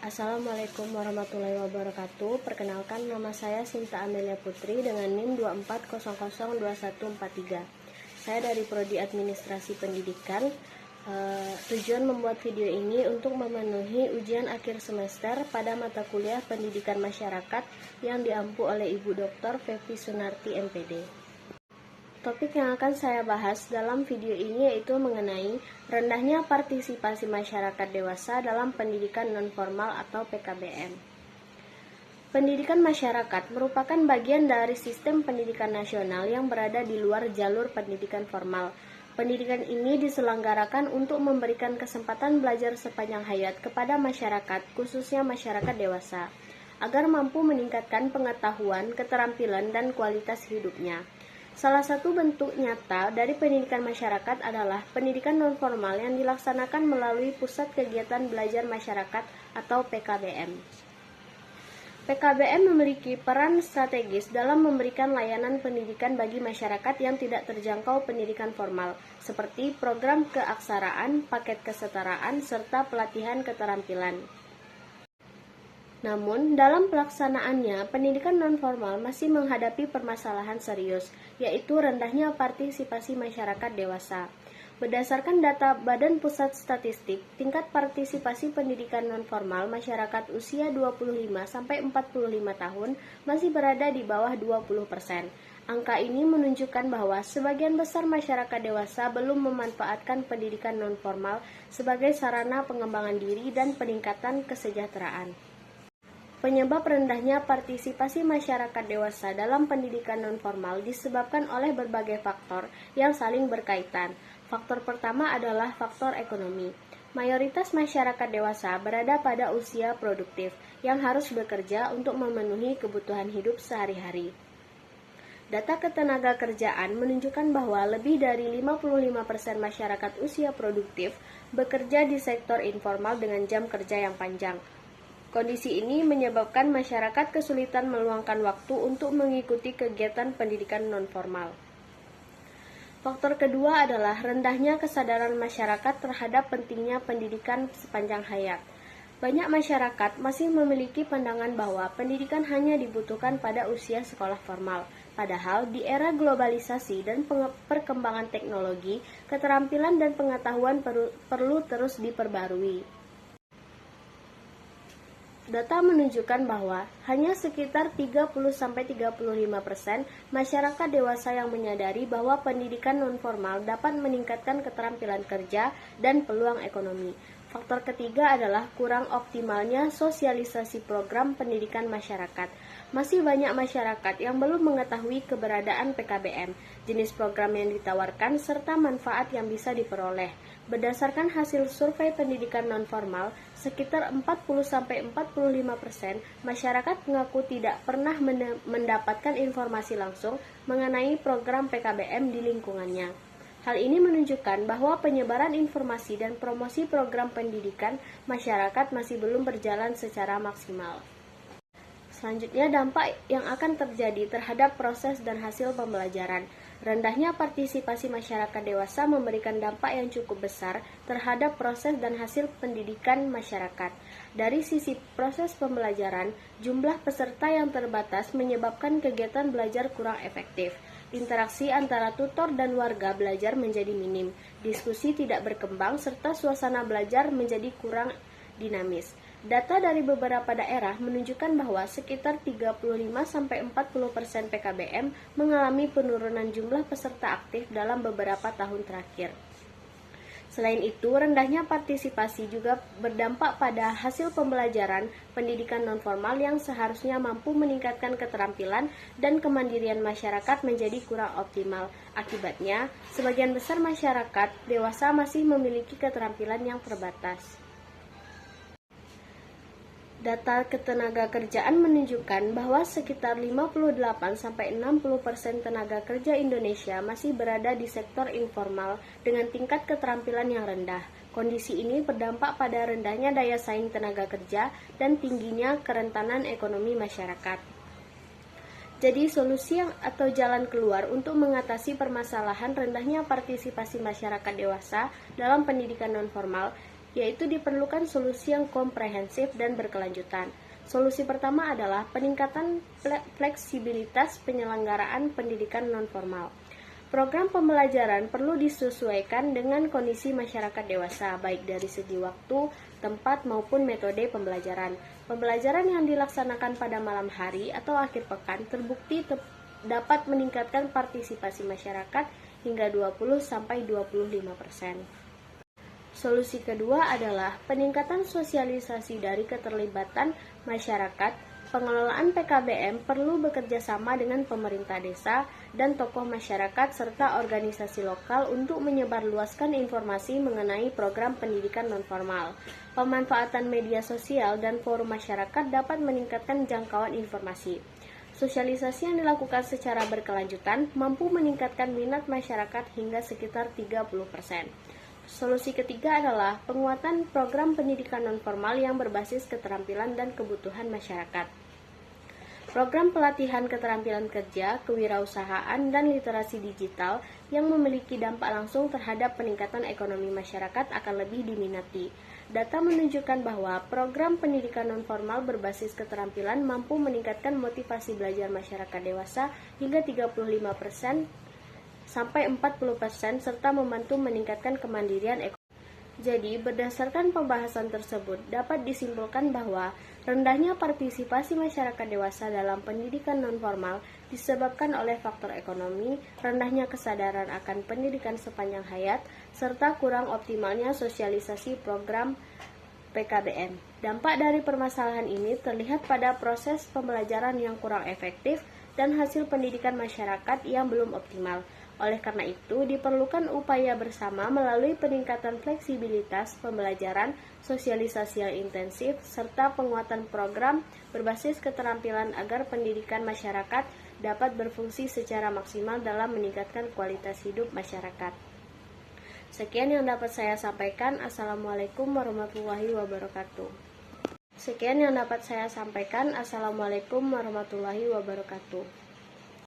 Assalamualaikum warahmatullahi wabarakatuh. Perkenalkan, nama saya Sinta Amelia Putri dengan NIM 24002143. Saya dari Prodi Administrasi Pendidikan. Tujuan membuat video ini untuk memenuhi ujian akhir semester pada mata kuliah Pendidikan Masyarakat yang diampu oleh Ibu Dr. Fevi Sunarti MPD. Topik yang akan saya bahas dalam video ini yaitu mengenai rendahnya partisipasi masyarakat dewasa dalam pendidikan nonformal atau PKBM. Pendidikan masyarakat merupakan bagian dari sistem pendidikan nasional yang berada di luar jalur pendidikan formal. Pendidikan ini diselenggarakan untuk memberikan kesempatan belajar sepanjang hayat kepada masyarakat, khususnya masyarakat dewasa, agar mampu meningkatkan pengetahuan, keterampilan, dan kualitas hidupnya. Salah satu bentuk nyata dari pendidikan masyarakat adalah pendidikan nonformal yang dilaksanakan melalui Pusat Kegiatan Belajar Masyarakat atau PKBM. PKBM memiliki peran strategis dalam memberikan layanan pendidikan bagi masyarakat yang tidak terjangkau pendidikan formal, seperti program keaksaraan, paket kesetaraan, serta pelatihan keterampilan. Namun, dalam pelaksanaannya, pendidikan nonformal masih menghadapi permasalahan serius, yaitu rendahnya partisipasi masyarakat dewasa. Berdasarkan data Badan Pusat Statistik, tingkat partisipasi pendidikan nonformal masyarakat usia 25-45 tahun masih berada di bawah 20%. Angka ini menunjukkan bahwa sebagian besar masyarakat dewasa belum memanfaatkan pendidikan nonformal sebagai sarana pengembangan diri dan peningkatan kesejahteraan. Penyebab rendahnya partisipasi masyarakat dewasa dalam pendidikan nonformal disebabkan oleh berbagai faktor yang saling berkaitan. Faktor pertama adalah faktor ekonomi. Mayoritas masyarakat dewasa berada pada usia produktif yang harus bekerja untuk memenuhi kebutuhan hidup sehari-hari. Data ketenagakerjaan menunjukkan bahwa lebih dari 55% masyarakat usia produktif bekerja di sektor informal dengan jam kerja yang panjang. Kondisi ini menyebabkan masyarakat kesulitan meluangkan waktu untuk mengikuti kegiatan pendidikan nonformal. Faktor kedua adalah rendahnya kesadaran masyarakat terhadap pentingnya pendidikan sepanjang hayat. Banyak masyarakat masih memiliki pandangan bahwa pendidikan hanya dibutuhkan pada usia sekolah formal. Padahal di era globalisasi dan perkembangan teknologi, keterampilan dan pengetahuan perlu terus diperbarui. Data menunjukkan bahwa hanya sekitar 30-35% masyarakat dewasa yang menyadari bahwa pendidikan nonformal dapat meningkatkan keterampilan kerja dan peluang ekonomi. Faktor ketiga adalah kurang optimalnya sosialisasi program pendidikan masyarakat. Masih banyak masyarakat yang belum mengetahui keberadaan PKBM, jenis program yang ditawarkan, serta manfaat yang bisa diperoleh. Berdasarkan hasil survei pendidikan nonformal, sekitar 40-45% masyarakat mengaku tidak pernah mendapatkan informasi langsung mengenai program PKBM di lingkungannya. Hal ini menunjukkan bahwa penyebaran informasi dan promosi program pendidikan masyarakat masih belum berjalan secara maksimal. Selanjutnya, dampak yang akan terjadi terhadap proses dan hasil pembelajaran. Rendahnya partisipasi masyarakat dewasa memberikan dampak yang cukup besar terhadap proses dan hasil pendidikan masyarakat. Dari sisi proses pembelajaran, jumlah peserta yang terbatas menyebabkan kegiatan belajar kurang efektif. Interaksi antara tutor dan warga belajar menjadi minim, diskusi tidak berkembang, serta suasana belajar menjadi kurang dinamis. Data dari beberapa daerah menunjukkan bahwa sekitar 35-40% PKBM mengalami penurunan jumlah peserta aktif dalam beberapa tahun terakhir. Selain itu, rendahnya partisipasi juga berdampak pada hasil pembelajaran pendidikan nonformal yang seharusnya mampu meningkatkan keterampilan dan kemandirian masyarakat menjadi kurang optimal. Akibatnya, sebagian besar masyarakat dewasa masih memiliki keterampilan yang terbatas. Data ketenagakerjaan menunjukkan bahwa sekitar 58-60% tenaga kerja Indonesia masih berada di sektor informal dengan tingkat keterampilan yang rendah. Kondisi ini berdampak pada rendahnya daya saing tenaga kerja dan tingginya kerentanan ekonomi masyarakat. Jadi, solusi atau jalan keluar untuk mengatasi permasalahan rendahnya partisipasi masyarakat dewasa dalam pendidikan nonformal yaitu diperlukan solusi yang komprehensif dan berkelanjutan. Solusi pertama adalah peningkatan fleksibilitas penyelenggaraan pendidikan nonformal. Program pembelajaran perlu disesuaikan dengan kondisi masyarakat dewasa, baik dari segi waktu, tempat, maupun metode pembelajaran. Pembelajaran yang dilaksanakan pada malam hari atau akhir pekan terbukti dapat meningkatkan partisipasi masyarakat hingga 20-25%. Solusi kedua adalah peningkatan sosialisasi dari keterlibatan masyarakat. Pengelolaan PKBM perlu bekerja sama dengan pemerintah desa dan tokoh masyarakat serta organisasi lokal untuk menyebarluaskan informasi mengenai program pendidikan nonformal. Pemanfaatan media sosial dan forum masyarakat dapat meningkatkan jangkauan informasi. Sosialisasi yang dilakukan secara berkelanjutan mampu meningkatkan minat masyarakat hingga sekitar 30%. Solusi ketiga adalah penguatan program pendidikan nonformal yang berbasis keterampilan dan kebutuhan masyarakat. Program pelatihan keterampilan kerja, kewirausahaan, dan literasi digital yang memiliki dampak langsung terhadap peningkatan ekonomi masyarakat akan lebih diminati. Data menunjukkan bahwa program pendidikan nonformal berbasis keterampilan mampu meningkatkan motivasi belajar masyarakat dewasa hingga 35% sampai 40% serta membantu meningkatkan kemandirian ekonomi. Jadi, berdasarkan pembahasan tersebut, dapat disimpulkan bahwa rendahnya partisipasi masyarakat dewasa dalam pendidikan nonformal disebabkan oleh faktor ekonomi, rendahnya kesadaran akan pendidikan sepanjang hayat, serta kurang optimalnya sosialisasi program PKBM. Dampak dari permasalahan ini terlihat pada proses pembelajaran yang kurang efektif dan hasil pendidikan masyarakat yang belum optimal. Oleh karena itu, diperlukan upaya bersama melalui peningkatan fleksibilitas pembelajaran, sosialisasi yang intensif, serta penguatan program berbasis keterampilan agar pendidikan masyarakat dapat berfungsi secara maksimal dalam meningkatkan kualitas hidup masyarakat. Sekian yang dapat saya sampaikan. Assalamualaikum warahmatullahi wabarakatuh. Assalamualaikum warahmatullahi wabarakatuh.